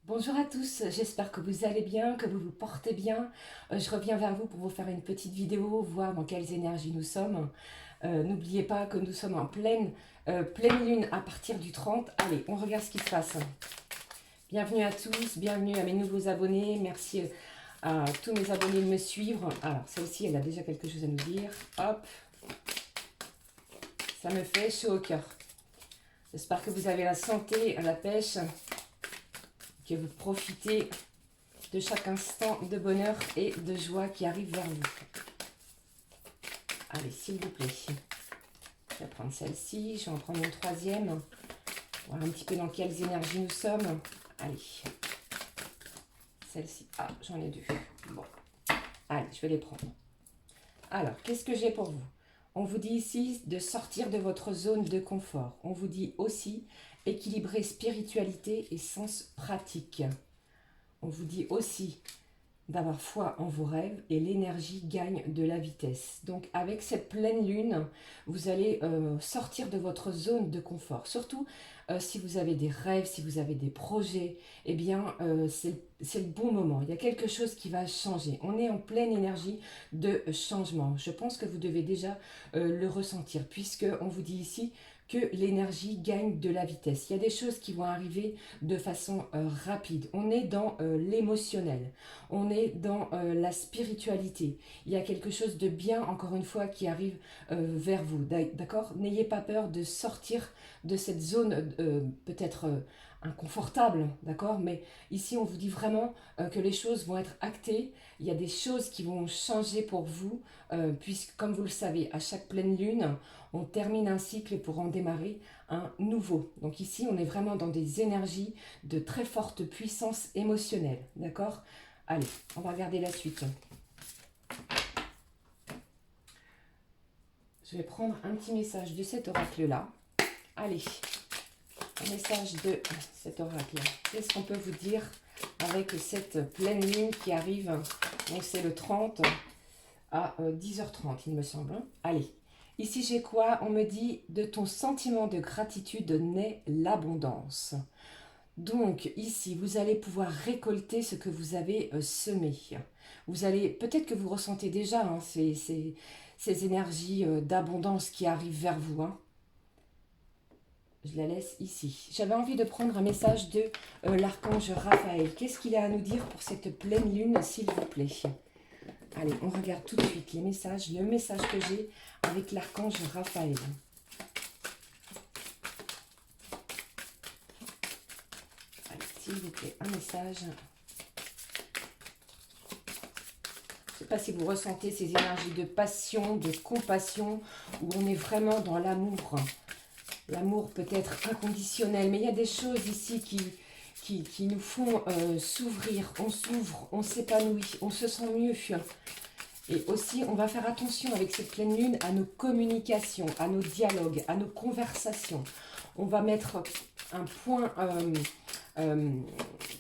Bonjour à tous, j'espère que vous allez bien, que vous vous portez bien. Je reviens vers vous pour vous faire une petite vidéo, voir dans quelles énergies nous sommes. N'oubliez pas que nous sommes en pleine lune à partir du 30. Allez, on regarde ce qui se passe. Bienvenue à tous, bienvenue à mes nouveaux abonnés. Merci à tous mes abonnés de me suivre. Alors, celle-ci, elle a déjà quelque chose à nous dire. Hop, ça me fait chaud au cœur. J'espère que vous avez la santé, la pêche, que vous profitez de chaque instant de bonheur et de joie qui arrive vers vous. Allez, s'il vous plaît. Je vais prendre celle-ci, je vais en prendre une troisième. Voir un petit peu dans quelles énergies nous sommes. Allez. Celle-ci. Ah, j'en ai deux. Bon. Allez, je vais les prendre. Alors, qu'est-ce que j'ai pour vous? On vous dit ici de sortir de votre zone de confort. On vous dit aussi équilibrer spiritualité et sens pratique. On vous dit aussi d'avoir foi en vos rêves et l'énergie gagne de la vitesse. Donc avec cette pleine lune, vous allez sortir de votre zone de confort. Surtout si vous avez des rêves, si vous avez des projets, eh bien c'est le bon moment. Il y a quelque chose qui va changer. On est en pleine énergie de changement. Je pense que vous devez déjà le ressentir puisque on vous dit ici que l'énergie gagne de la vitesse. Il y a des choses qui vont arriver de façon rapide. On est dans l'émotionnel, on est dans la spiritualité. Il y a quelque chose de bien, encore une fois, qui arrive vers vous. D'accord? N'ayez pas peur de sortir de cette zone peut-être inconfortable, d'accord? Mais ici, on vous dit vraiment que les choses vont être actées. Il y a des choses qui vont changer pour vous, puisque, comme vous le savez, à chaque pleine lune, on termine un cycle pour en démarrer un nouveau. Donc ici, on est vraiment dans des énergies de très forte puissance émotionnelle, d'accord? Allez, on va regarder la suite. Je vais prendre un petit message de cet oracle-là. Allez, un message de cet oracle. Qu'est-ce qu'on peut vous dire avec cette pleine lune qui arrive? Donc c'est le 30 à 10h30, il me semble. Allez, ici j'ai quoi? On me dit de ton sentiment de gratitude naît l'abondance. Donc ici, vous allez pouvoir récolter ce que vous avez semé. Vous allez, peut-être que vous ressentez déjà ces énergies d'abondance qui arrivent vers vous. Hein. Je la laisse ici. J'avais envie de prendre un message de l'archange Raphaël. Qu'est-ce qu'il a à nous dire pour cette pleine lune, s'il vous plaît? Allez, on regarde tout de suite les messages, le message que j'ai avec l'archange Raphaël. Allez, s'il vous plaît, un message. Je ne sais pas si vous ressentez ces énergies de passion, de compassion, où on est vraiment dans l'amour. L'amour peut être inconditionnel, mais il y a des choses ici qui nous font s'ouvrir. On s'ouvre, on s'épanouit, on se sent mieux. Et aussi, on va faire attention avec cette pleine lune à nos communications, à nos dialogues, à nos conversations. On va mettre un point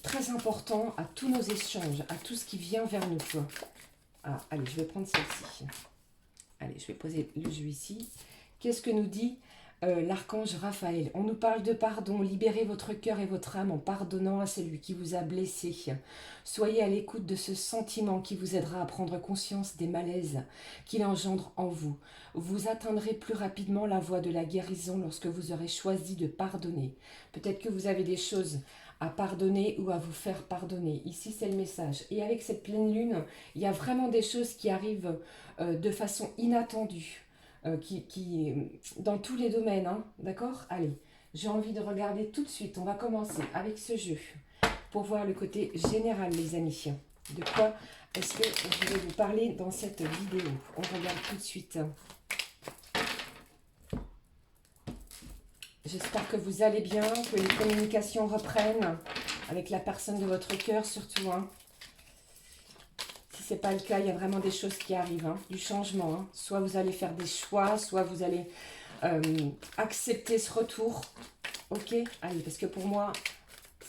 très important à tous nos échanges, à tout ce qui vient vers nous. Ah, allez, je vais prendre celle-ci. Allez, je vais poser le jeu ici. Qu'est-ce que nous dit l'archange Raphaël? On nous parle de pardon. Libérez votre cœur et votre âme en pardonnant à celui qui vous a blessé. Soyez à l'écoute de ce sentiment qui vous aidera à prendre conscience des malaises qu'il engendre en vous. Vous atteindrez plus rapidement la voie de la guérison lorsque vous aurez choisi de pardonner. Peut-être que vous avez des choses à pardonner ou à vous faire pardonner. Ici, c'est le message. Et avec cette pleine lune, il y a vraiment des choses qui arrivent de façon inattendue. Dans tous les domaines, hein, d'accord? Allez, j'ai envie de regarder tout de suite. On va commencer avec ce jeu pour voir le côté général, les amis. De quoi est-ce que je vais vous parler dans cette vidéo? On regarde tout de suite. J'espère que vous allez bien, que les communications reprennent avec la personne de votre cœur surtout. Hein. Si ce n'est pas le cas, il y a vraiment des choses qui arrivent, hein, du changement. Hein. Soit vous allez faire des choix, soit vous allez accepter ce retour. Ok? Allez, parce que pour moi,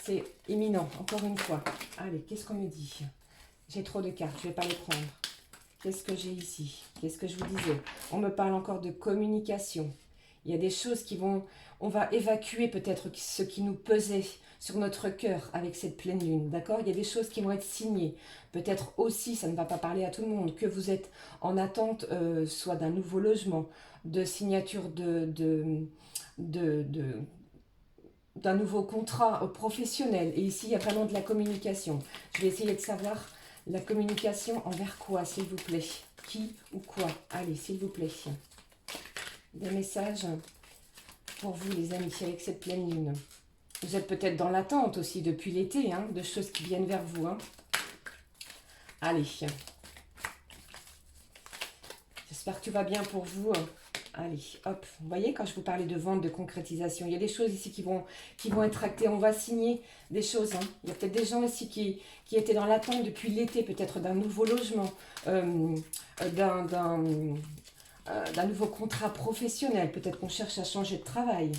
c'est imminent, encore une fois. Allez, qu'est-ce qu'on me dit? J'ai trop de cartes, je ne vais pas les prendre. Qu'est-ce que j'ai ici? Qu'est-ce que je vous disais? On me parle encore de communication. Il y a des choses qui vont... On va évacuer peut-être ce qui nous pesait sur notre cœur avec cette pleine lune, d'accord? Il y a des choses qui vont être signées. Peut-être aussi, ça ne va pas parler à tout le monde, que vous êtes en attente soit d'un nouveau logement, de signature d'un nouveau contrat professionnel. Et ici, il y a vraiment de la communication. Je vais essayer de savoir la communication envers quoi, s'il vous plaît? Qui ou quoi? Allez, s'il vous plaît. Des messages pour vous, les amis, avec cette pleine lune. Vous êtes peut-être dans l'attente aussi depuis l'été, hein, de choses qui viennent vers vous. Hein. Allez. J'espère que tout va bien pour vous. Allez, hop. Vous voyez, quand je vous parlais de vente, de concrétisation, il y a des choses ici qui vont être actées. On va signer des choses. Hein. Il y a peut-être des gens ici qui étaient dans l'attente depuis l'été, peut-être d'un nouveau logement, d'un nouveau contrat professionnel. Peut-être qu'on cherche à changer de travail.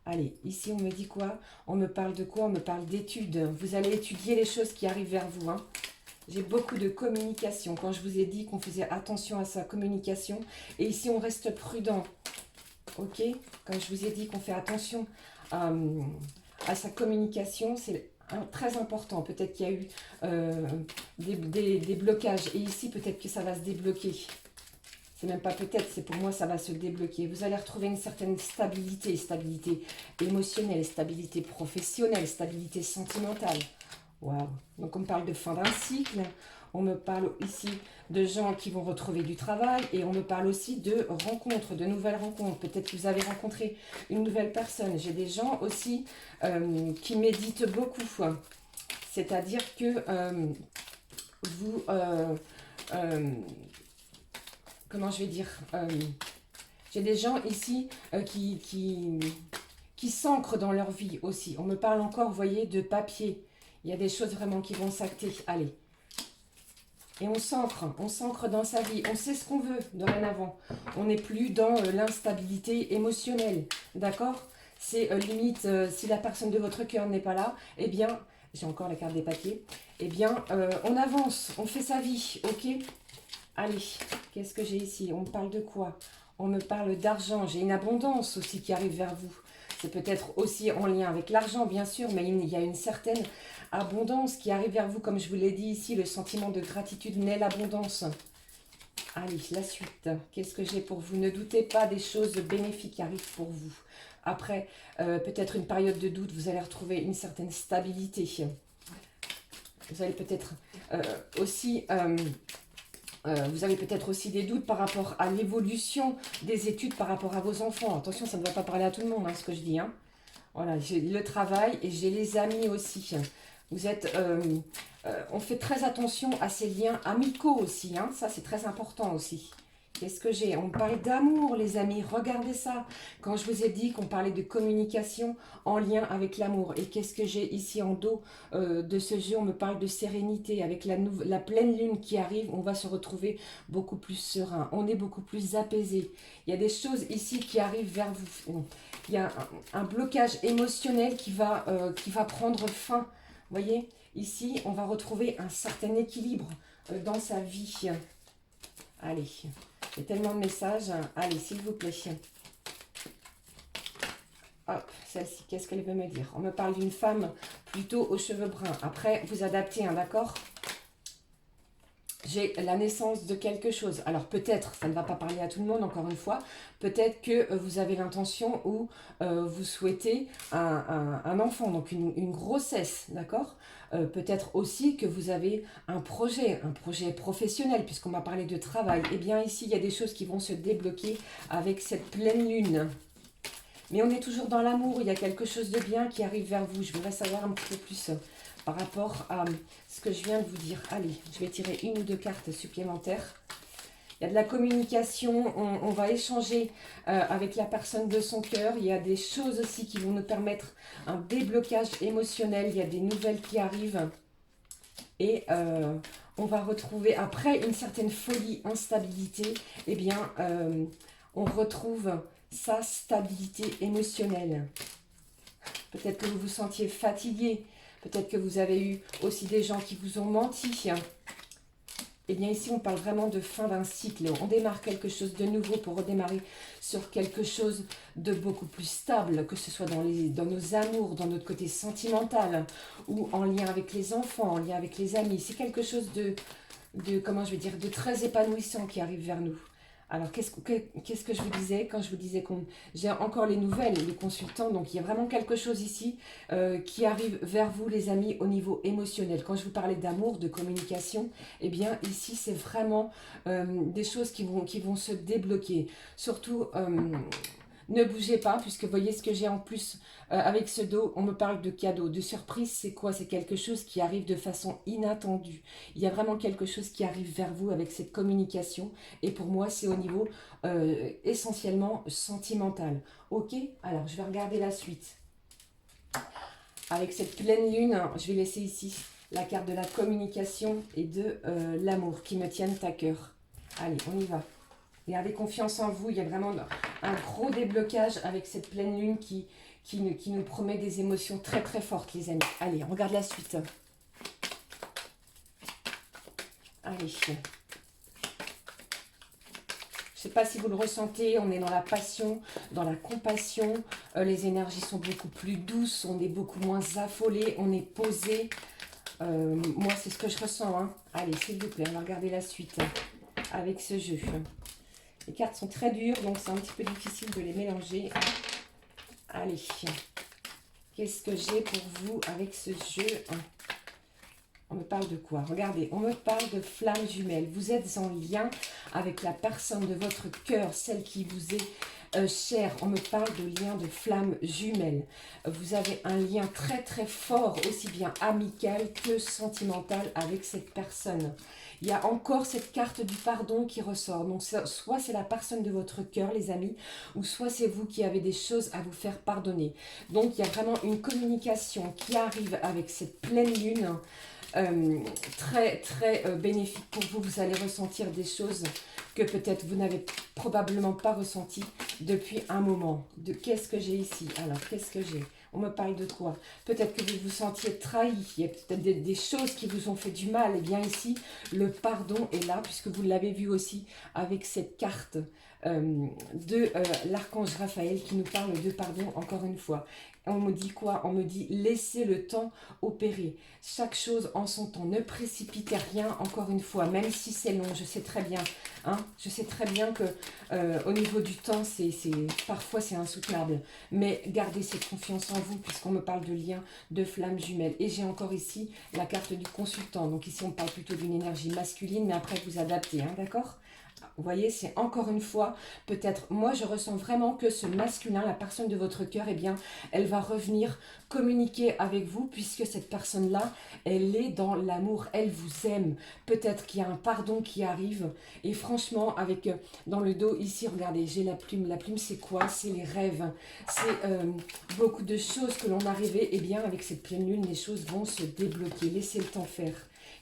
Allez, ici on me dit quoi? On me parle de quoi? On me parle d'études. Vous allez étudier les choses qui arrivent vers vous. Hein. J'ai beaucoup de communication. Quand je vous ai dit qu'on faisait attention à sa communication. Et ici on reste prudent. Ok? Quand je vous ai dit qu'on fait attention à sa communication, c'est très important. Peut-être qu'il y a eu des blocages. Et ici peut-être que ça va se débloquer. C'est même pas peut-être, c'est pour moi, ça va se débloquer. Vous allez retrouver une certaine stabilité, stabilité émotionnelle, stabilité professionnelle, stabilité sentimentale. Waouh! Donc on me parle de fin d'un cycle, on me parle ici de gens qui vont retrouver du travail et on me parle aussi de rencontres, de nouvelles rencontres. Peut-être que vous avez rencontré une nouvelle personne. J'ai des gens aussi qui méditent beaucoup. C'est-à-dire que vous... comment je vais dire, j'ai des gens ici qui s'ancrent dans leur vie aussi. On me parle encore, vous voyez, de papier. Il y a des choses vraiment qui vont s'acter. Allez. Et on s'ancre dans sa vie. On sait ce qu'on veut dorénavant. On n'est plus dans l'instabilité émotionnelle. D'accord? C'est limite, si la personne de votre cœur n'est pas là, eh bien, j'ai encore la carte des papiers, eh bien, on avance, on fait sa vie, ok? Allez, qu'est-ce que j'ai ici? On me parle de quoi? On me parle d'argent. J'ai une abondance aussi qui arrive vers vous. C'est peut-être aussi en lien avec l'argent, bien sûr, mais il y a une certaine abondance qui arrive vers vous. Comme je vous l'ai dit ici, le sentiment de gratitude naît l'abondance. Allez, la suite. Qu'est-ce que j'ai pour vous? Ne doutez pas des choses bénéfiques qui arrivent pour vous. Après, peut-être une période de doute, vous allez retrouver une certaine stabilité. Vous allez peut-être aussi... vous avez peut-être aussi des doutes par rapport à l'évolution des études par rapport à vos enfants. Attention, ça ne va pas parler à tout le monde, hein, ce que je dis. Hein. Voilà, j'ai le travail et j'ai les amis aussi. Vous êtes... on fait très attention à ces liens amicaux aussi. Hein. Ça, c'est très important aussi. Qu'est-ce que j'ai? On me parle d'amour, les amis. Regardez ça. Quand je vous ai dit qu'on parlait de communication en lien avec l'amour. Et qu'est-ce que j'ai ici en dos de ce jeu? On me parle de sérénité. Avec la pleine lune qui arrive, on va se retrouver beaucoup plus serein. On est beaucoup plus apaisé. Il y a des choses ici qui arrivent vers vous. Il y a un blocage émotionnel qui va prendre fin. Vous voyez? Ici, on va retrouver un certain équilibre dans sa vie. Allez, il y a tellement de messages. Allez, s'il vous plaît. Hop, celle-ci, qu'est-ce qu'elle veut me dire? On me parle d'une femme plutôt aux cheveux bruns. Après, vous adaptez, hein, d'accord? J'ai la naissance de quelque chose. Alors peut-être, ça ne va pas parler à tout le monde, encore une fois. Peut-être que vous avez l'intention ou vous souhaitez un enfant, donc une grossesse, d'accord? Peut-être aussi que vous avez un projet professionnel, puisqu'on m'a parlé de travail. Eh bien ici, il y a des choses qui vont se débloquer avec cette pleine lune. Mais on est toujours dans l'amour, il y a quelque chose de bien qui arrive vers vous. Je voudrais savoir un petit peu plus par rapport à ce que je viens de vous dire. Allez, je vais tirer une ou deux cartes supplémentaires. Il y a de la communication, on va échanger avec la personne de son cœur. Il y a des choses aussi qui vont nous permettre un déblocage émotionnel. Il y a des nouvelles qui arrivent. Et on va retrouver, après une certaine folie, instabilité, eh bien, on retrouve sa stabilité émotionnelle. Peut-être que vous vous sentiez fatigué. Peut-être que vous avez eu aussi des gens qui vous ont menti. eh bien ici on parle vraiment de fin d'un cycle. On démarre quelque chose de nouveau pour redémarrer sur quelque chose de beaucoup plus stable, que ce soit dans nos amours, dans notre côté sentimental, ou en lien avec les enfants, en lien avec les amis. C'est quelque chose comment je vais dire, de très épanouissant qui arrive vers nous. Alors, qu'est-ce que je vous disais quand je vous disais que j'ai encore les nouvelles, les consultants, donc il y a vraiment quelque chose ici qui arrive vers vous, les amis, au niveau émotionnel. Quand je vous parlais d'amour, de communication, eh bien, ici, c'est vraiment des choses qui vont se débloquer. Surtout, ne bougez pas, puisque vous voyez ce que j'ai en plus avec ce dos, on me parle de cadeau, de surprise. C'est quoi? C'est quelque chose qui arrive de façon inattendue. Il y a vraiment quelque chose qui arrive vers vous avec cette communication. Et pour moi, c'est au niveau essentiellement sentimental. Ok? Alors, je vais regarder la suite. Avec cette pleine lune, je vais laisser ici la carte de la communication et de l'amour qui me tiennent à cœur. Allez, on y va. Et avec confiance en vous, il y a vraiment un gros déblocage avec cette pleine lune qui nous promet des émotions très très fortes, les amis. Allez, on regarde la suite. Allez. Je ne sais pas si vous le ressentez, on est dans la passion, dans la compassion. Les énergies sont beaucoup plus douces, on est beaucoup moins affolé, on est posé. Moi, c'est ce que je ressens. Hein. Allez, s'il vous plaît, on va regarder la suite avec ce jeu. Les cartes sont très dures, donc c'est un petit peu difficile de les mélanger. Allez, qu'est-ce que j'ai pour vous avec ce jeu? On me parle de quoi? Regardez, on me parle de flammes jumelles. Vous êtes en lien avec la personne de votre cœur, celle qui vous est chère. On me parle de lien de flammes jumelles. Vous avez un lien très très fort, aussi bien amical que sentimental avec cette personne. Il y a encore cette carte du pardon qui ressort. Donc, soit c'est la personne de votre cœur, les amis, ou soit c'est vous qui avez des choses à vous faire pardonner. Donc, il y a vraiment une communication qui arrive avec cette pleine lune. Très très bénéfique pour vous. Vous allez ressentir des choses que peut-être vous n'avez probablement pas ressenties depuis un moment. Qu'est-ce que j'ai ici? Alors, qu'est-ce que j'ai? On me parle de quoi? Peut-être que vous vous sentiez trahi. Il y a peut-être des choses qui vous ont fait du mal. Et bien ici, le pardon est là, puisque vous l'avez vu aussi avec cette carte de l'archange Raphaël qui nous parle de pardon encore une fois. On me dit quoi? On me dit laissez le temps opérer. Chaque chose en son temps. Ne précipitez rien encore une fois, même si c'est long. Je sais très bien. Hein, je sais très bien que au niveau du temps, parfois c'est insoutenable. Mais gardez cette confiance en vous, puisqu'on me parle de lien de flammes jumelles. Et j'ai encore ici la carte du consultant. Donc ici, on parle plutôt d'une énergie masculine, mais après vous adaptez, hein, d'accord? Vous voyez, c'est encore une fois, peut-être, moi je ressens vraiment que ce masculin, la personne de votre cœur, eh bien, elle va revenir communiquer avec vous, puisque cette personne-là, elle est dans l'amour, elle vous aime. Peut-être qu'il y a un pardon qui arrive, et franchement, avec, dans le dos, ici, regardez, j'ai la plume. La plume, c'est quoi? C'est les rêves. C'est beaucoup de choses que l'on arrivait, eh bien, avec cette pleine lune, les choses vont se débloquer. Laissez le temps faire.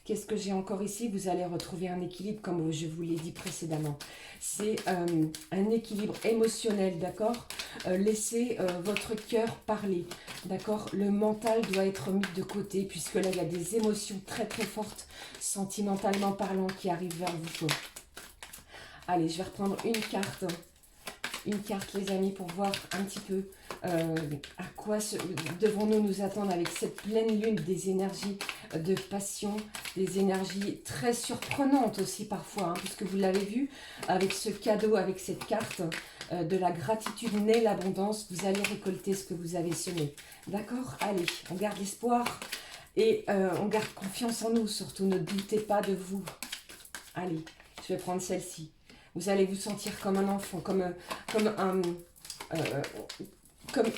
Qu'est-ce que j'ai encore ici? Vous allez retrouver un équilibre, comme je vous l'ai dit précédemment. C'est un équilibre émotionnel, d'accord? Laissez votre cœur parler, d'accord? Le mental doit être mis de côté, puisque là, il y a des émotions très très fortes, sentimentalement parlant, qui arrivent vers vous. Allez, je vais reprendre une carte, les amis, pour voir un petit peu à quoi devons-nous nous attendre avec cette pleine lune, des énergies de passion, des énergies très surprenantes aussi parfois, hein, puisque vous l'avez vu, avec ce cadeau, avec cette carte de la gratitude naît l'abondance, vous allez récolter ce que vous avez semé. D'accord? Allez, on garde espoir et on garde confiance en nous, surtout ne doutez pas de vous. Allez, je vais prendre celle-ci. Vous allez vous sentir comme un enfant, comme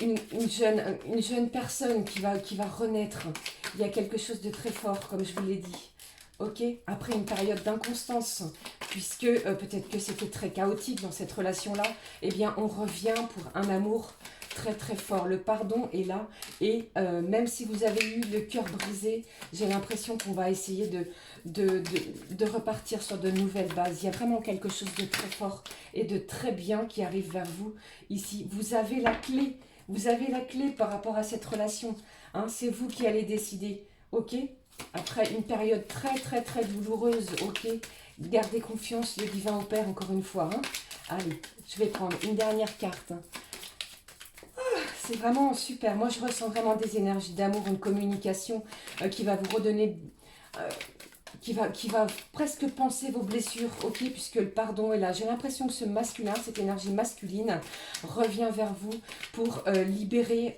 une jeune personne qui va renaître. Il y a quelque chose de très fort, comme je vous l'ai dit. Ok? Après une période d'inconstance, puisque peut-être que c'était très chaotique dans cette relation-là, eh bien on revient pour un amour très très fort. Le pardon est là, et même si vous avez eu le cœur brisé, j'ai l'impression qu'on va essayer de repartir sur de nouvelles bases. Il y a vraiment quelque chose de très fort et de très bien qui arrive vers vous ici. Vous avez la clé. Vous avez la clé par rapport à cette relation. Hein, c'est vous qui allez décider. Ok? Après une période très très très douloureuse, ok, gardez confiance, le divin opère encore une fois. Hein. Allez, je vais prendre une dernière carte. C'est vraiment super. Moi, je ressens vraiment des énergies d'amour, une communication qui va vous redonner, euh, qui va presque penser vos blessures, ok, puisque le pardon est là. J'ai l'impression que ce masculin, cette énergie masculine, revient vers vous pour libérer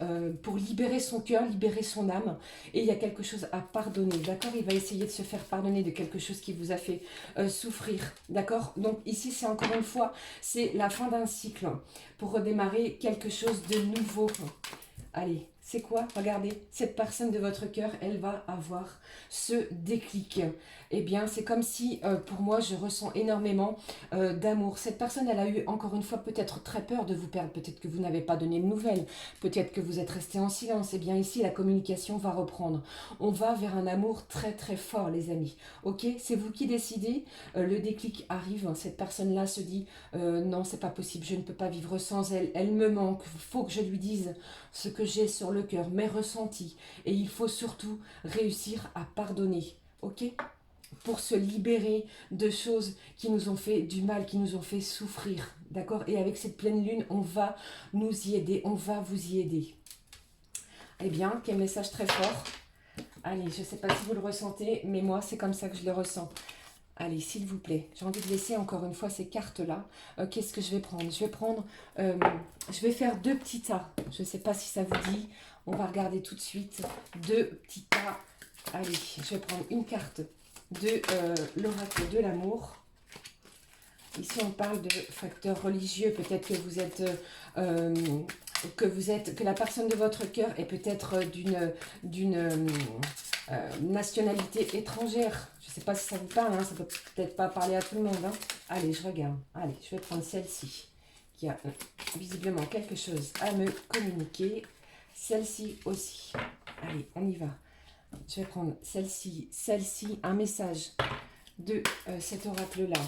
son cœur, libérer son âme. Et il y a quelque chose à pardonner, d'accord. Il va essayer de se faire pardonner de quelque chose qui vous a fait souffrir, d'accord. Donc ici, c'est encore une fois, c'est la fin d'un cycle pour redémarrer quelque chose de nouveau. Allez, c'est quoi? Regardez, cette personne de votre cœur, elle va avoir ce déclic. Eh bien, c'est comme si, pour moi, je ressens énormément d'amour. Cette personne, elle a eu, encore une fois, peut-être très peur de vous perdre. Peut-être que vous n'avez pas donné de nouvelles. Peut-être que vous êtes resté en silence. Eh bien, ici, la communication va reprendre. On va vers un amour très, très fort, les amis. Ok? C'est vous qui décidez. Le déclic arrive. Cette personne-là se dit, non, c'est pas possible. Je ne peux pas vivre sans elle. Elle me manque. Il faut que je lui dise ce que j'ai sur le cœur, mes ressentis. Et il faut surtout réussir à pardonner, ok? Pour se libérer de choses qui nous ont fait du mal, qui nous ont fait souffrir, d'accord? Et avec cette pleine lune, on va nous y aider, on va vous y aider. Eh bien, quel message très fort. Allez, je ne sais pas si vous le ressentez, mais moi, c'est comme ça que je le ressens. Allez, s'il vous plaît, j'ai envie de laisser encore une fois ces cartes-là. Qu'est-ce que je vais prendre? Je vais prendre, je vais faire deux petits tas. Je ne sais pas si ça vous dit. On va regarder tout de suite. Deux petits tas. Allez, je vais prendre une carte de l'oracle de l'amour. Ici, on parle de facteurs religieux. Peut-être que vous êtes, que la personne de votre cœur est peut-être d'une nationalité étrangère. Je ne sais pas si ça vous parle, hein, ça peut peut-être pas parler à tout le monde. Hein. Allez, je regarde. Allez, je vais prendre celle-ci, qui a visiblement quelque chose à me communiquer. Celle-ci aussi. Allez, on y va. Je vais prendre celle-ci, un message de cet oracle-là.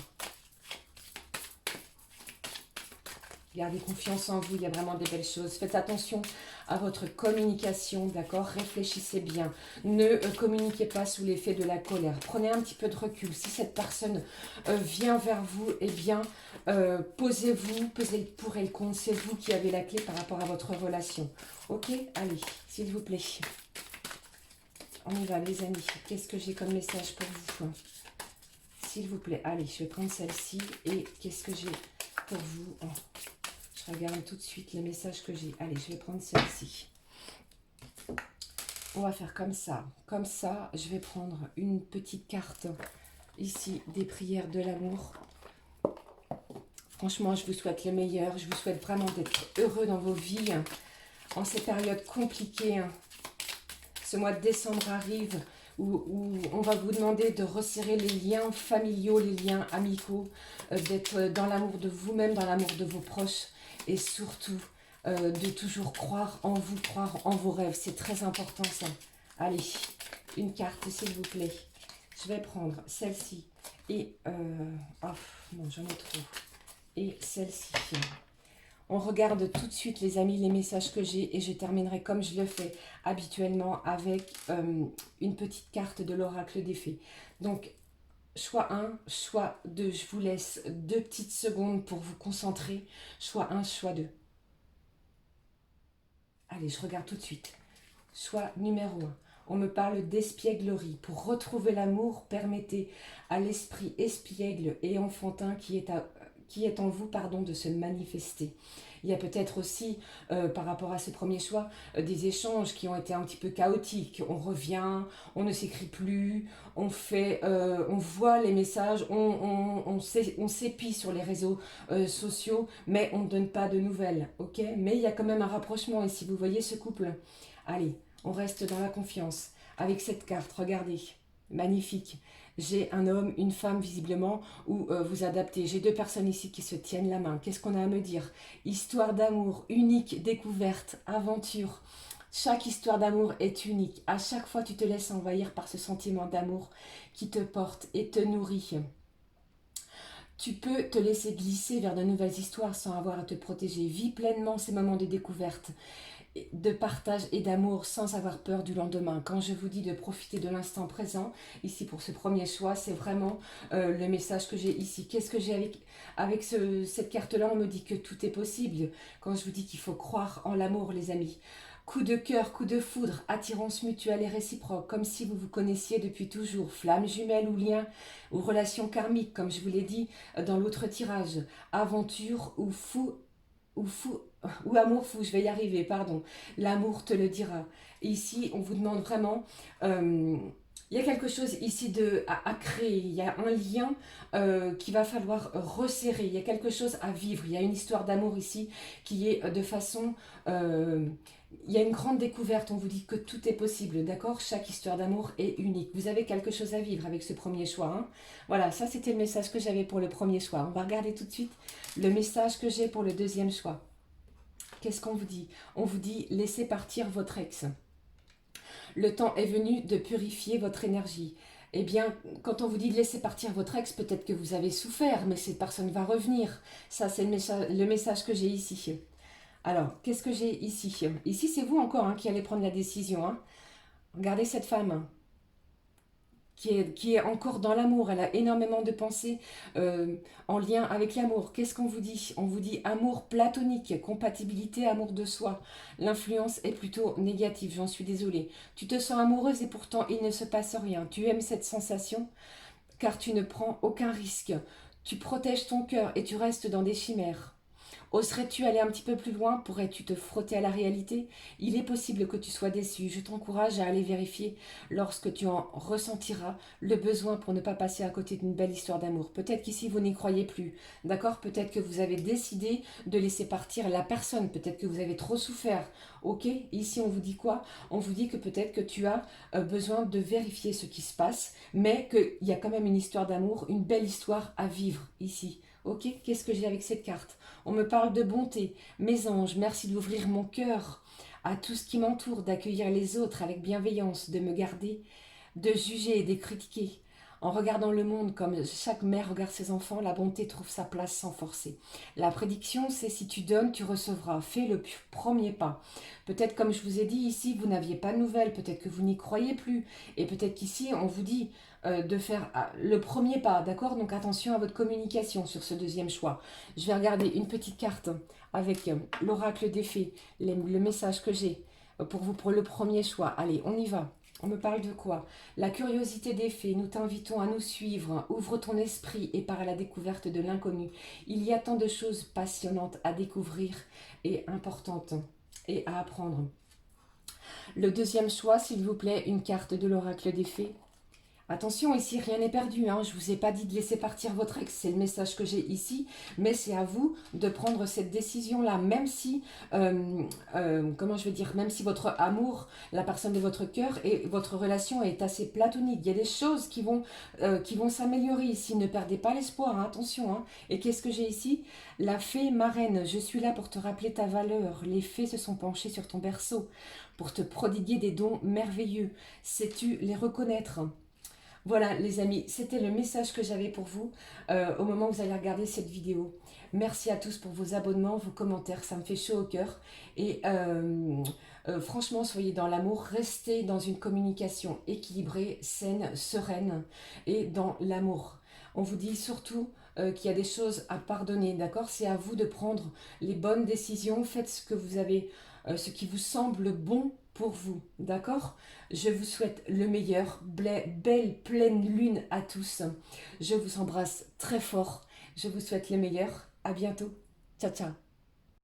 Gardez confiance en vous, il y a vraiment des belles choses. Faites attention à votre communication, d'accord? Réfléchissez bien. Ne communiquez pas sous l'effet de la colère. Prenez un petit peu de recul. Si cette personne vient vers vous, eh bien, posez-vous, pesez le pour et le contre. C'est vous qui avez la clé par rapport à votre relation. Ok? Allez, s'il vous plaît. On y va, les amis. Qu'est-ce que j'ai comme message pour vous? S'il vous plaît. Allez, je vais prendre celle-ci. Et qu'est-ce que j'ai pour vous? Je regarde tout de suite les messages que j'ai. Allez, je vais prendre celle-ci. On va faire comme ça. Comme ça, je vais prendre une petite carte ici des prières de l'amour. Franchement, je vous souhaite le meilleur. Je vous souhaite vraiment d'être heureux dans vos vies en ces périodes compliquées. Ce mois de décembre arrive où on va vous demander de resserrer les liens familiaux, les liens amicaux, d'être dans l'amour de vous-même, dans l'amour de vos proches. Et surtout, de toujours croire en vous, croire en vos rêves. C'est très important ça. Allez, une carte s'il vous plaît. Je vais prendre celle-ci et... oh, non, j'en ai trop. Et celle-ci. On regarde tout de suite les amis, les messages que j'ai. Et je terminerai comme je le fais habituellement avec une petite carte de l'oracle des fées. Donc, choix 1, choix 2. Je vous laisse 2 petites secondes pour vous concentrer. Choix 1, choix 2. Allez, je regarde tout de suite. Choix numéro 1. On me parle d'espièglerie. Pour retrouver l'amour, permettez à l'esprit espiègle et enfantin qui est en vous, de se manifester. Il y a peut-être aussi, par rapport à ce premier choix, des échanges qui ont été un petit peu chaotiques. On revient, on ne s'écrit plus, on voit les messages, on s'épie sur les réseaux sociaux, mais on ne donne pas de nouvelles, ok? Mais il y a quand même un rapprochement ici, vous voyez ce couple? Allez, on reste dans la confiance. Avec cette carte, regardez, magnifique. J'ai un homme, une femme visiblement, où vous adaptez. J'ai 2 personnes ici qui se tiennent la main. Qu'est-ce qu'on a à me dire? Histoire d'amour, unique, découverte, aventure. Chaque histoire d'amour est unique. À chaque fois, tu te laisses envahir par ce sentiment d'amour qui te porte et te nourrit. Tu peux te laisser glisser vers de nouvelles histoires sans avoir à te protéger. Vis pleinement ces moments de découverte. de partage et d'amour sans avoir peur du lendemain. Quand je vous dis de profiter de l'instant présent, ici pour ce premier choix, c'est vraiment le message que j'ai ici. Qu'est-ce que j'ai avec cette carte-là? On me dit que tout est possible. Quand je vous dis qu'il faut croire en l'amour, les amis. Coup de cœur, coup de foudre, attirance mutuelle et réciproque, comme si vous vous connaissiez depuis toujours, flamme jumelle ou lien, ou relation karmique, comme je vous l'ai dit dans l'autre tirage, aventure ou amour fou, je vais y arriver, pardon. L'amour te le dira. Ici, on vous demande vraiment... il y a quelque chose ici à créer, il y a un lien qu'il va falloir resserrer, il y a quelque chose à vivre, il y a une histoire d'amour ici qui est de façon... il y a une grande découverte, on vous dit que tout est possible, d'accord? Chaque histoire d'amour est unique. Vous avez quelque chose à vivre avec ce premier choix. Hein. Voilà, ça c'était le message que j'avais pour le premier choix. On va regarder tout de suite le message que j'ai pour le deuxième choix. Qu'est-ce qu'on vous dit? On vous dit laissez partir votre ex. Le temps est venu de purifier votre énergie. Eh bien, quand on vous dit de laisser partir votre ex, peut-être que vous avez souffert, mais cette personne va revenir. Ça, c'est le message que j'ai ici. Alors, qu'est-ce que j'ai ici? Ici, c'est vous encore qui allez prendre la décision. Hein. Regardez cette femme qui est encore dans l'amour. Elle a énormément de pensées en lien avec l'amour. Qu'est-ce qu'on vous dit? On vous dit amour platonique, compatibilité, amour de soi. L'influence est plutôt négative, j'en suis désolée. Tu te sens amoureuse et pourtant il ne se passe rien. Tu aimes cette sensation car tu ne prends aucun risque. Tu protèges ton cœur et tu restes dans des chimères. Oserais-tu aller un petit peu plus loin? Pourrais-tu te frotter à la réalité? Il est possible que tu sois déçu. Je t'encourage à aller vérifier lorsque tu en ressentiras le besoin pour ne pas passer à côté d'une belle histoire d'amour. Peut-être qu'ici vous n'y croyez plus, d'accord? Peut-être que vous avez décidé de laisser partir la personne. Peut-être que vous avez trop souffert. Ok? Ici on vous dit quoi? On vous dit que peut-être que tu as besoin de vérifier ce qui se passe, mais qu'il y a quand même une histoire d'amour, une belle histoire à vivre ici. Ok? Qu'est-ce que j'ai avec cette carte? On me parle de bonté. Mes anges, merci d'ouvrir mon cœur à tout ce qui m'entoure, d'accueillir les autres avec bienveillance, de me garder, de juger et de critiquer. En regardant le monde comme chaque mère regarde ses enfants, la bonté trouve sa place sans forcer. La prédiction, c'est si tu donnes, tu recevras. Fais le premier pas. Peut-être, comme je vous ai dit ici, vous n'aviez pas de nouvelles, peut-être que vous n'y croyez plus. Et peut-être qu'ici, on vous dit de faire le premier pas, d'accord? Donc attention à votre communication sur ce deuxième choix. Je vais regarder une petite carte avec l'oracle des fées, le message que j'ai pour vous pour le premier choix. Allez, on y va. On me parle de quoi? La curiosité des fées, nous t'invitons à nous suivre. Ouvre ton esprit et pars à la découverte de l'inconnu. Il y a tant de choses passionnantes à découvrir et importantes et à apprendre. Le deuxième choix, s'il vous plaît, une carte de l'oracle des fées. Attention, ici, rien n'est perdu. Hein. Je ne vous ai pas dit de laisser partir votre ex. C'est le message que j'ai ici. Mais c'est à vous de prendre cette décision-là. Même si, comment je vais dire, même si votre amour, la personne de votre cœur et votre relation est assez platonique. Il y a des choses qui vont s'améliorer ici. Ne perdez pas l'espoir. Hein. Attention. Hein. Et qu'est-ce que j'ai ici? La fée marraine. Je suis là pour te rappeler ta valeur. Les fées se sont penchées sur ton berceau pour te prodiguer des dons merveilleux. Sais-tu les reconnaître? Voilà les amis, c'était le message que j'avais pour vous au moment où vous allez regarder cette vidéo. Merci à tous pour vos abonnements, vos commentaires, ça me fait chaud au cœur. Et franchement, soyez dans l'amour, restez dans une communication équilibrée, saine, sereine et dans l'amour. On vous dit surtout qu'il y a des choses à pardonner, d'accord? C'est à vous de prendre les bonnes décisions, faites ce que vous avez, ce qui vous semble bon pour vous, d'accord? Je vous souhaite le meilleur, belle pleine lune à tous. Je vous embrasse très fort, je vous souhaite le meilleur, à bientôt, ciao ciao.